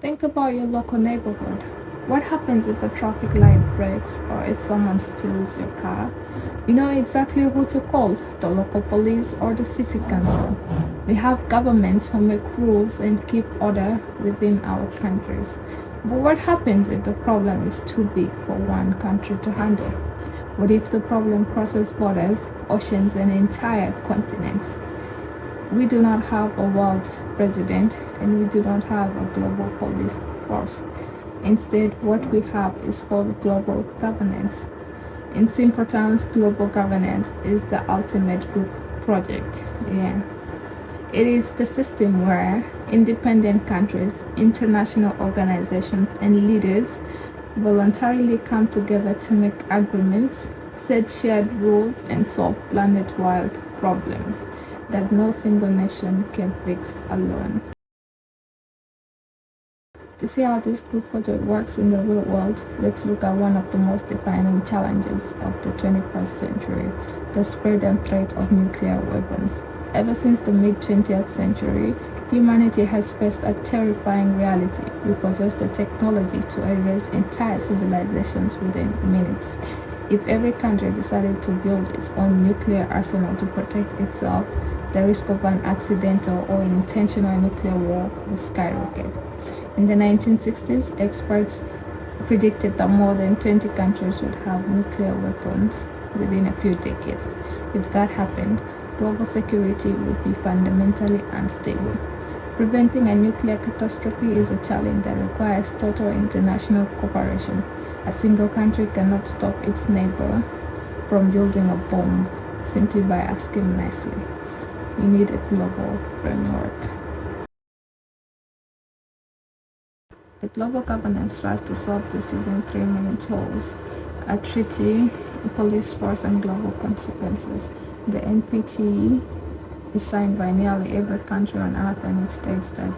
Think about your local neighborhood. What happens if a traffic light breaks or if someone steals your car? You know exactly who to call, the local police or the city council. We have governments who make rules and keep order within our countries. But what happens if the problem is too big for one country to handle? What if the problem crosses borders, oceans, and entire continents? We do not have a world president and we do not have a global police force. Instead, what we have is called global governance. In simple terms, global governance is the ultimate group project. Yeah. It is the system where independent countries, international organizations, and leaders voluntarily come together to make agreements, set shared rules, and solve planet-wide problems that no single nation can fix alone. To see how this group project works in the real world, let's look at one of the most defining challenges of the 21st century, the spread and threat of nuclear weapons. Ever since the mid-20th century, humanity has faced a terrifying reality. We possess the technology to erase entire civilizations within minutes. If every country decided to build its own nuclear arsenal to protect itself, the risk of an accidental or intentional nuclear war would skyrocket. In the 1960s, experts predicted that more than 20 countries would have nuclear weapons within a few decades. If that happened, global security would be fundamentally unstable. Preventing a nuclear catastrophe is a challenge that requires total international cooperation. A single country cannot stop its neighbor from building a bomb simply by asking nicely. You need a global framework. The global governance tries to solve this using three main tools: a treaty, a police force, and global consequences. The NPT is signed by nearly every country on earth, and it states that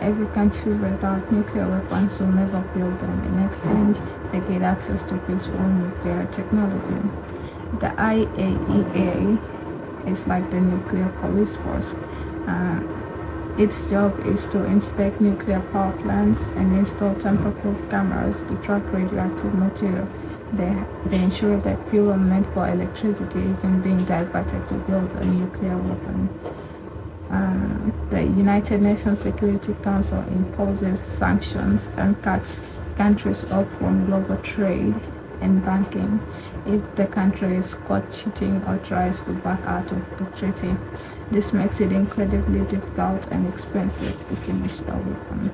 every country without nuclear weapons will never build them. In exchange, they get access to peaceful nuclear technology. The IAEA is like the nuclear police force. Its job is to inspect nuclear power plants and install tamper-proof cameras to track radioactive material. They ensure that fuel meant for electricity isn't being diverted to build a nuclear weapon. The United Nations Security Council imposes sanctions and cuts countries off from global trade and banking if the country is caught cheating or tries to back out of the treaty. This makes it incredibly difficult and expensive to finish a weapon.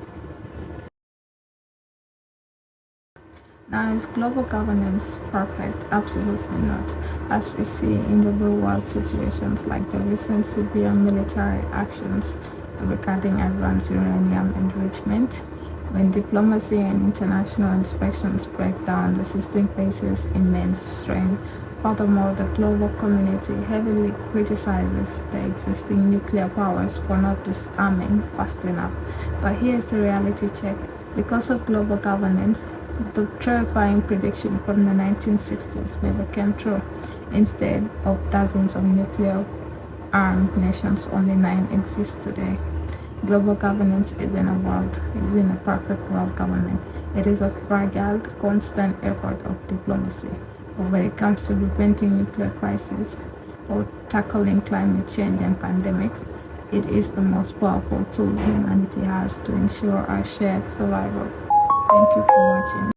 Now, is global governance perfect? Absolutely not. As we see in the real world situations like the recent Syrian military actions regarding Iran's uranium enrichment, when diplomacy and international inspections break down, the system faces immense strain. Furthermore, the global community heavily criticizes the existing nuclear powers for not disarming fast enough. But here's the reality check. Because of global governance, the terrifying prediction from the 1960s never came true. Instead of dozens of nuclear-armed nations, only 9 exist today. Global governance isn't a perfect world government. It is a fragile, constant effort of diplomacy. But when it comes to preventing nuclear crises or tackling climate change and pandemics, it is the most powerful tool humanity has to ensure our shared survival. Thank you for watching.